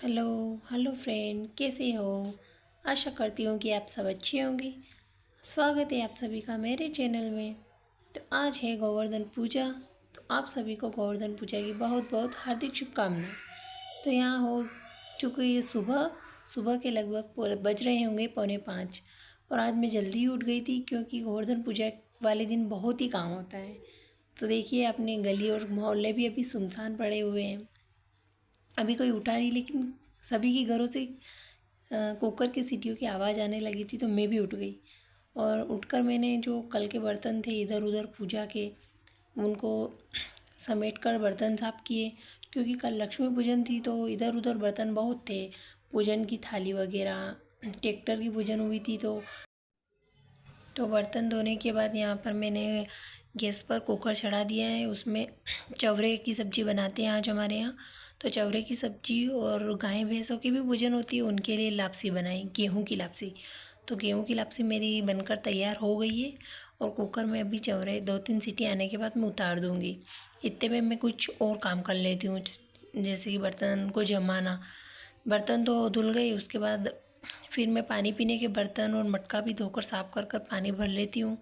Hello hello friend, कैसे हो। आशा करती हूँ कि आप सब अच्छे होंगे। स्वागत है आप सभी का मेरे चैनल में। तो आज है गोवर्धन पूजा। तो आप सभी को गोवर्धन पूजा की बहुत बहुत हार्दिक शुभकामनाएं। तो यहाँ हो चुकी है सुबह सुबह के लगभग बज रहे होंगे 4:45। और आज मैं जल्दी उठ गई थी क्योंकि गोवर्धन पूजा वाले दिन बहुत ही काम होता है। तो देखिए, अपने गली और मोहल्ले भी अभी सुनसान पड़े हुए हैं। अभी कोई उठा नहीं, लेकिन सभी के घरों से कुकर की सीटियों की आवाज़ आने लगी थी, तो मैं भी उठ गई। और उठकर मैंने जो कल के बर्तन थे इधर उधर पूजा के, उनको समेट कर बर्तन साफ़ किए। क्योंकि कल लक्ष्मी पूजन थी तो इधर उधर बर्तन बहुत थे। पूजन की थाली वगैरह, ट्रैक्टर की पूजन हुई थी तो बर्तन धोने के बाद यहाँ पर मैंने गैस पर कुकर चढ़ा दिया है। उसमें चवरे की सब्ज़ी बनाते हैं आज हमारे यहाँ। तो चवरे की सब्ज़ी और गाय भैंसों की भी पूजन होती है, उनके लिए लापसी बनाई, गेहूं की लापसी। तो गेहूं की लापसी मेरी बनकर तैयार हो गई है। और कुकर में अभी चवरे 2-3 सीटी आने के बाद मैं उतार दूँगी। इतने में मैं कुछ और काम कर लेती हूँ, जैसे कि बर्तन को जमाना। बर्तन तो धुल गए, उसके बाद फिर मैं पानी पीने के बर्तन और मटका भी धोकर साफ़ कर कर पानी भर लेती हूँ।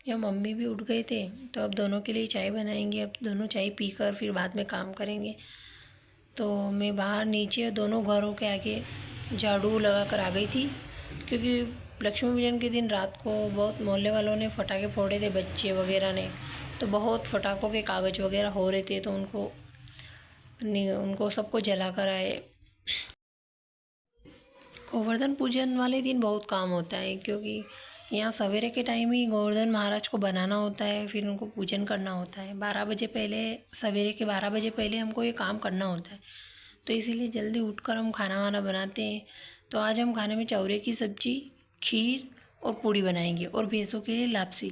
या मम्मी भी उठ गए थे तो अब दोनों के लिए चाय बनाएंगे। अब दोनों चाय पीकर फिर बाद में काम करेंगे। तो मैं बाहर नीचे दोनों घरों के आगे झाड़ू लगा कर आ गई थी, क्योंकि लक्ष्मी पूजन के दिन रात को बहुत मोहल्ले वालों ने पटाखे फोड़े थे, बच्चे वगैरह ने। तो बहुत पटाखों के कागज़ वगैरह हो रहे थे, तो उनको सबको जला कर आए। गोवर्धन पूजन वाले दिन बहुत काम होता है, क्योंकि यहाँ सवेरे के टाइम ही गोवर्धन महाराज को बनाना होता है, फिर उनको पूजन करना होता है 12 बजे पहले। सवेरे के 12 बजे पहले हमको ये काम करना होता है। तो इसीलिए जल्दी उठकर हम खाना वाना बनाते हैं। तो आज हम खाने में चौरे की सब्ज़ी, खीर और पूड़ी बनाएंगे, और भैंसों के लिए लापसी।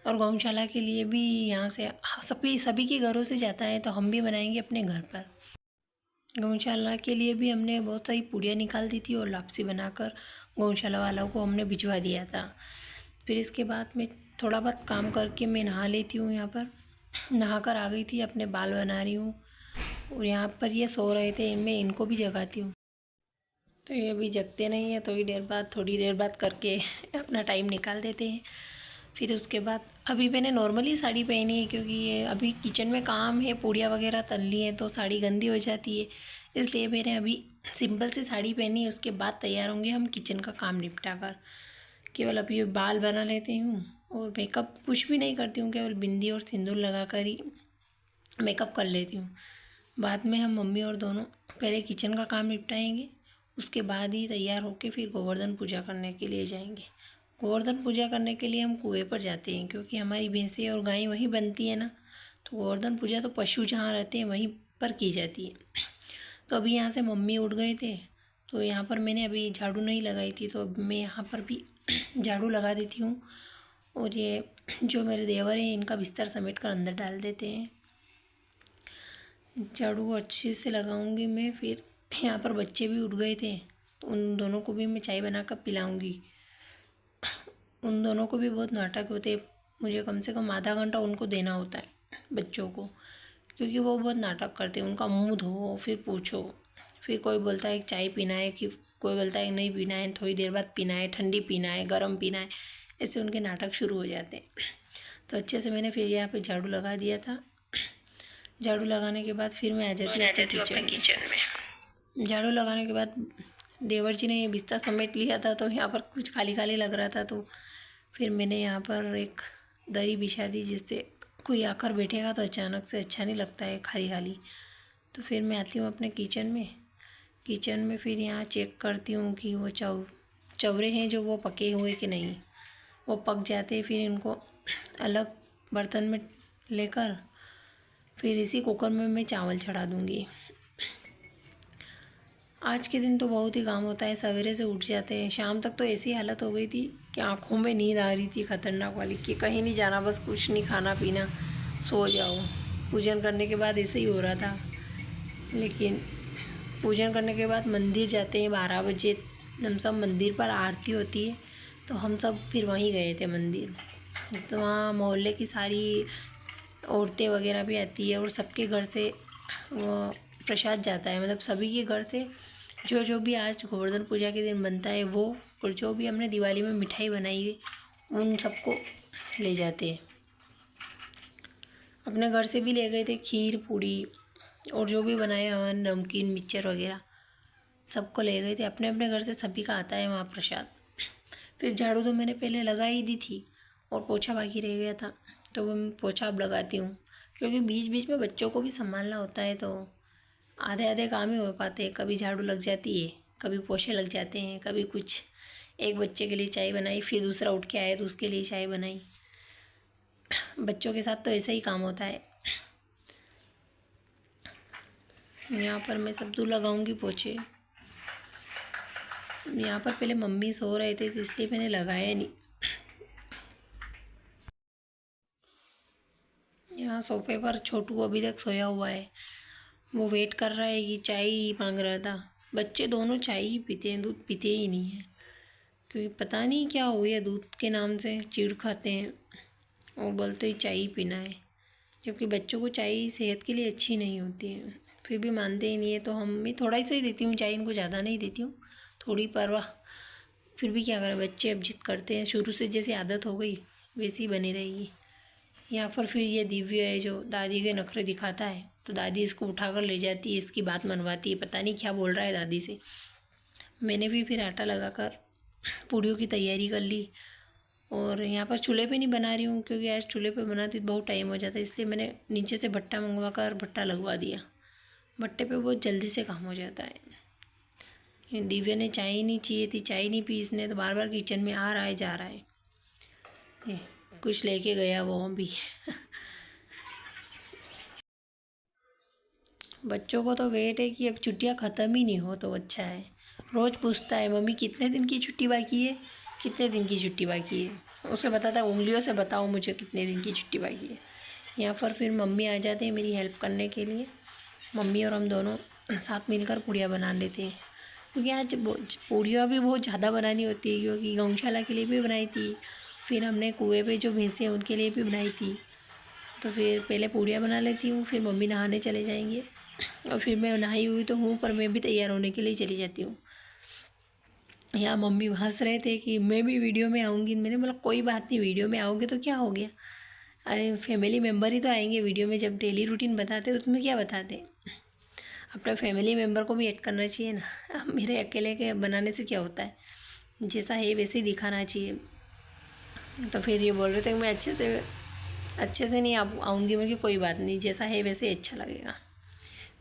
और गौशाला के लिए भी यहाँ से सभी के घरों से जाता है, तो हम भी बनाएंगे अपने घर पर। गौशाला के लिए भी हमने बहुत सारी पूड़ियाँ निकाल दी थी और लापसी बनाकर गौशाला वालों को हमने भिजवा दिया था। फिर इसके बाद मैं थोड़ा बहुत काम करके मैं नहा लेती हूँ। यहाँ पर नहाकर आ गई थी, अपने बाल बना रही हूँ। और यहाँ पर ये सो रहे थे, मैं इनको भी जगाती हूँ। तो ये अभी जगते नहीं है, थोड़ी देर बाद करके अपना टाइम निकाल देते हैं। फिर उसके बाद अभी मैंने नॉर्मली साड़ी पहनी है, क्योंकि ये अभी किचन में काम है, पूड़ियाँ वगैरह तलनी है तो साड़ी गंदी हो जाती है। इसलिए मैंने अभी सिंपल सी साड़ी पहनी है। उसके बाद तैयार होंगे हम किचन का काम निपटा कर। केवल अभी ये बाल बना लेती हूँ और मेकअप कुछ भी नहीं करती हूँ, केवल बिंदी और सिंदूर लगा कर ही मेकअप कर लेती हूँ। बाद में हम मम्मी और दोनों पहले किचन का काम निपटाएंगे, उसके बाद ही तैयार होकर फिर गोवर्धन पूजा करने के लिए जाएंगे। गोवर्धन पूजा करने के लिए हम कुएं पर जाते हैं, क्योंकि हमारी भैंसें और गायें वहीं बनती है ना। तो गोवर्धन पूजा तो पशु जहाँ रहते हैं वहीं पर की जाती है। तो अभी यहाँ से मम्मी उठ गए थे, तो यहाँ पर मैंने अभी झाड़ू नहीं लगाई थी, तो अब मैं यहाँ पर भी झाड़ू लगा देती हूँ। और ये जो मेरे देवर हैं, इनका बिस्तर समेट कर अंदर डाल देते हैं। झाड़ू अच्छे से लगाऊंगी मैं। फिर यहाँ पर बच्चे भी उठ गए थे, तो उन दोनों को भी मैं चाय बनाकर पिलाऊंगी। उन दोनों को भी बहुत नाटक होते, मुझे कम से कम आधा घंटा उनको देना होता है बच्चों को, क्योंकि वो बहुत नाटक करते हैं। उनका मुंह धो, फिर पूछो, फिर कोई बोलता है चाय पीना है, कि कोई बोलता है नहीं पीना है, थोड़ी देर बाद पीना है, ठंडी पीना है, गर्म पीना है। ऐसे उनके नाटक शुरू हो जाते हैं। तो अच्छे से मैंने फिर यहाँ पे झाड़ू लगा दिया था। झाड़ू लगाने के बाद फिर मैं आ जाती हूँ अपने किचन में। झाड़ू लगाने के बाद देवर जी ने ये बिस्तर समेट लिया था, तो यहाँ पर कुछ खाली खाली लग रहा था। तो फिर मैंने यहाँ पर एक दरी बिछा दी, जिससे कोई आकर बैठेगा तो अचानक से अच्छा नहीं लगता है खाली खाली। तो फिर मैं आती हूँ अपने किचन में फिर यहाँ चेक करती हूँ कि वो चवरे हैं जो वो पके हुए कि नहीं। वो पक जाते फिर इनको अलग बर्तन में लेकर फिर इसी कुकर में मैं चावल चढ़ा दूँगी। आज के दिन तो बहुत ही काम होता है, सवेरे से उठ जाते हैं, शाम तक तो ऐसी हालत हो गई थी कि आँखों में नींद आ रही थी खतरनाक वाली, कि कहीं नहीं जाना, बस कुछ नहीं खाना पीना, सो जाओ। पूजन करने के बाद ऐसे ही हो रहा था। लेकिन पूजन करने के बाद मंदिर जाते हैं 12 बजे, हम सब मंदिर पर आरती होती है, तो हम सब फिर वहीं गए थे मंदिर। तो वहाँ मोहल्ले की सारी औरतें वगैरह भी आती है, और सबके घर से वो प्रसाद जाता है, मतलब सभी के घर से जो जो भी आज गोवर्धन पूजा के दिन बनता है वो, और जो भी हमने दिवाली में मिठाई बनाई है उन सबको ले जाते हैं। अपने घर से भी ले गए थे खीर पूड़ी और जो भी बनाया हुआ नमकीन मिक्सचर वगैरह सबको ले गए थे। अपने अपने घर से सभी का आता है वहाँ प्रसाद। फिर झाड़ू तो मैंने पहले लगा ही दी थी और पोछा बाकी रह गया था, तो वो मैं पोछा अब लगाती हूँ, क्योंकि बीच बीच में बच्चों को भी संभालना होता है, तो आधे आधे काम ही हो पाते हैं। कभी झाड़ू लग जाती है, कभी पोछे लग जाते हैं, कभी कुछ। एक बच्चे के लिए चाय बनाई, फिर दूसरा उठ के आया तो उसके लिए चाय बनाई। बच्चों के साथ तो ऐसा ही काम होता है। यहाँ पर मैं सब दूर लगाऊंगी पोछे। यहाँ पर पहले मम्मी सो रहे थे तो इसलिए मैंने लगाया नहीं। यहाँ सोफे पर छोटू अभी तक सोया हुआ है, वो वेट कर रहा है कि चाय ही मांग रहा था। बच्चे दोनों चाय ही पीते हैं, दूध पीते ही नहीं हैं, क्योंकि पता नहीं क्या हो गया, दूध के नाम से चिढ़ खाते हैं और बोलते ही चाय ही पीना है, जबकि बच्चों को चाय सेहत के लिए अच्छी नहीं होती है, फिर भी मानते ही नहीं है। तो हम भी थोड़ा सा ही देती हूँ चाय, इनको ज़्यादा नहीं देती हूँ, थोड़ी परवाह। फिर भी क्या करें, बच्चे अब जिद करते हैं, शुरू से जैसी आदत हो गई वैसी बनी रहेगी। यहाँ पर फिर ये दिव्य है जो दादी के नखरे दिखाता है, तो दादी इसको उठाकर ले जाती है, इसकी बात मनवाती है, पता नहीं क्या बोल रहा है दादी से। मैंने भी फिर आटा लगाकर पूड़ियों की तैयारी कर ली, और यहाँ पर चूल्हे पे नहीं बना रही हूँ, क्योंकि आज चूल्हे पे बनाती तो बहुत टाइम हो जाता है, इसलिए मैंने नीचे से भट्टा मंगवा कर भट्टा लगवा दिया। भट्टे पे बहुत जल्दी से काम हो जाता है। दिव्या ने चाय ही नहीं चाहिए थी, चाय नहीं पी इसने, तो बार बार किचन में आ रहा है जा रहा है। ये कुछ लेके गया वो भी। बच्चों को तो वेट है कि अब छुट्टियां ख़त्म ही नहीं हो तो अच्छा है। रोज़ पूछता है मम्मी कितने दिन की छुट्टी बाकी है, कितने दिन की छुट्टी बाकी है। उसे बताता है उंगलियों से बताओ मुझे कितने दिन की छुट्टी बाकी है। यहाँ पर फिर मम्मी आ जाते हैं मेरी हेल्प करने के लिए। मम्मी और हम दोनों साथ मिलकर पूड़ियाँ बना लेते हैं, क्योंकि आज पूड़ियाँ भी बहुत ज़्यादा बनानी होती है, क्योंकि गौशाला के लिए भी बनाई थी, फिर हमने कुएँ पे जो भैंसें हैं उनके लिए भी बनाई थी। तो फिर पहले पूड़ियाँ बना लेती हूँ, फिर मम्मी नहाने चले जाएंगे, और फिर मैं नहाई हुई तो हूँ, पर मैं भी तैयार होने के लिए चली जाती हूँ। यहाँ मम्मी हंस रहे थे कि मैं भी वीडियो में आऊँगी। मैंने बोला कोई बात नहीं, वीडियो में आओगे तो क्या हो गया, अरे फैमिली मेम्बर ही तो आएंगे वीडियो में। जब डेली रूटीन बताते हो तो तुम्हें क्या बताते हैं, अपने फैमिली मेम्बर को भी ऐड करना चाहिए ना। अब मेरे अकेले के बनाने से क्या होता है, जैसा है वैसे ही दिखाना चाहिए। तो फिर ये बोल रहे थे मैं अच्छे से नहीं आऊँगी, मैं कोई बात नहीं, जैसा है वैसे अच्छा लगेगा।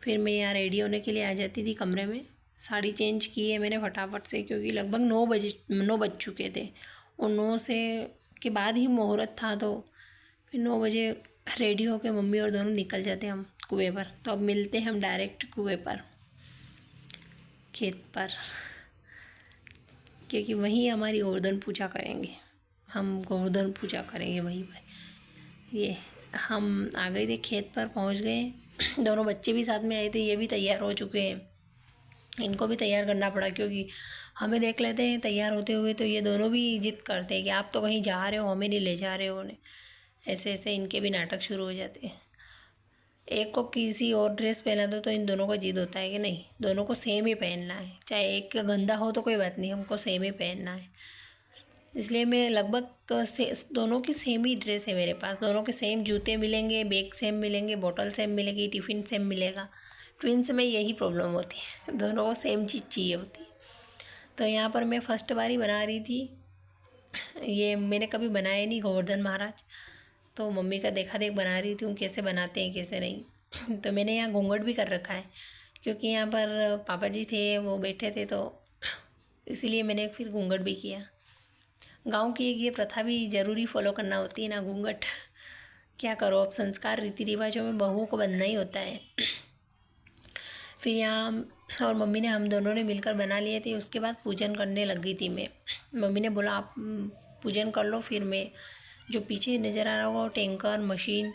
फिर मैं यहाँ रेडी होने के लिए आ जाती थी कमरे में। साड़ी चेंज की है मैंने फटाफट से, क्योंकि लगभग 9 बज चुके थे, और 9 से के बाद ही मुहूर्त था। तो फिर 9 बजे रेडी होके मम्मी और दोनों निकल जाते हम कुएं पर। तो अब मिलते हैं हम डायरेक्ट कुएं पर, खेत पर, क्योंकि वहीं हमारी गोवर्धन पूजा करेंगे। हम गोवर्धन पूजा करेंगे वहीं पर। ये हम आ गए थे, खेत पर पहुंच गए। दोनों बच्चे भी साथ में आए थे, ये भी तैयार हो चुके हैं। इनको भी तैयार करना पड़ा, क्योंकि हमें देख लेते हैं तैयार होते हुए तो ये दोनों भी जिद करते हैं कि आप तो कहीं जा रहे हो, हमें नहीं ले जा रहे हो। ऐसे ऐसे इनके भी नाटक शुरू हो जाते हैं। एक को किसी और ड्रेस पहना दो तो इन दोनों का जिद होता है कि नहीं, दोनों को सेम ही पहनना है, चाहे एक का गंदा हो तो कोई बात नहीं, हमको सेम ही पहनना है। इसलिए मैं लगभग दोनों की सेम ही ड्रेस है मेरे पास। दोनों के सेम जूते मिलेंगे, बैग सेम मिलेंगे, बोतल सेम मिलेगी, टिफ़िन सेम मिलेगा। ट्विंस में यही प्रॉब्लम होती है, दोनों को सेम चीज़ चाहिए होती है। तो यहाँ पर मैं फर्स्ट बार ही बना रही थी। ये मैंने कभी बनाया नहीं गोवर्धन महाराज, तो मम्मी का देखा देख बना रही थी कैसे बनाते हैं कैसे नहीं। तो मैंने यहाँ घूंघट भी कर रखा है, क्योंकि यहाँ पर पापा जी थे वो बैठे थे, तो इसीलिए मैंने फिर घूंघट भी किया। गांव की एक ये प्रथा भी ज़रूरी फॉलो करना होती है ना, घूंघट। क्या करो, अब संस्कार रीति रिवाजों में बहुओं को बनना ही होता है। फिर यहाँ और मम्मी ने हम दोनों ने मिलकर बना लिए थे। उसके बाद पूजन करने लग गई थी मैं। मम्मी ने बोला आप पूजन कर लो, फिर मैं जो पीछे नज़र आ रहा होगा टैंकर मशीन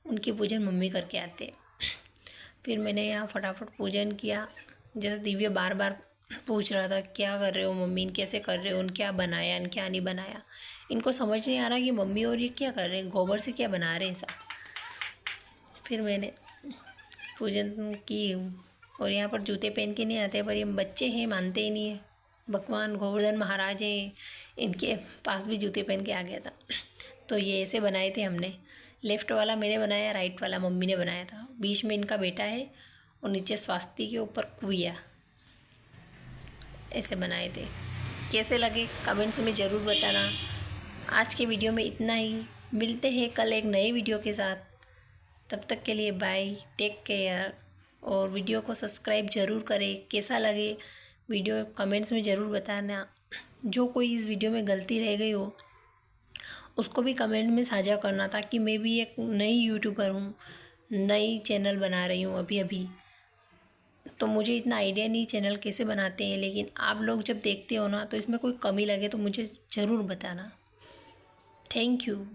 उनकी पूजन मम्मी करके आते। फिर मैंने यहाँ फटाफट पूजन किया। जैसे दिव्य बार बार पूछ रहा था क्या कर रहे हो मम्मी, कैसे कर रहे हो, क्या बनाया क्या नहीं बनाया। इनको समझ नहीं आ रहा कि मम्मी और ये क्या कर रहे हैं, गोबर से क्या बना रहे हैं सब। फिर मैंने पूजन की, और यहाँ पर जूते पहन के नहीं आते, पर ये बच्चे हैं, मानते ही नहीं है। भगवान गोवर्धन महाराज हैं, इनके पास भी जूते पहन के आ गया था। तो ये ऐसे बनाए थे हमने। लेफ़्ट वाला मैंने बनाया, राइट वाला मम्मी ने बनाया था। बीच में इनका बेटा है और नीचे स्वास्ति के ऊपर कुइया, ऐसे बनाए थे। कैसे लगे कमेंट्स में ज़रूर बताना। आज के वीडियो में इतना ही, मिलते हैं कल एक नए वीडियो के साथ। तब तक के लिए बाय, टेक केयर। और वीडियो को सब्सक्राइब ज़रूर करें। कैसा लगे वीडियो कमेंट्स में ज़रूर बताना। जो कोई इस वीडियो में गलती रह गई हो उसको भी कमेंट में साझा करना, ताकि मैं भी एक नई यूट्यूबर हूँ, नई चैनल बना रही हूँ अभी अभी। तो मुझे इतना आइडिया नहीं चैनल कैसे बनाते हैं, लेकिन आप लोग जब देखते हो ना तो इसमें कोई कमी लगे तो मुझे ज़रूर बताना। Thank you.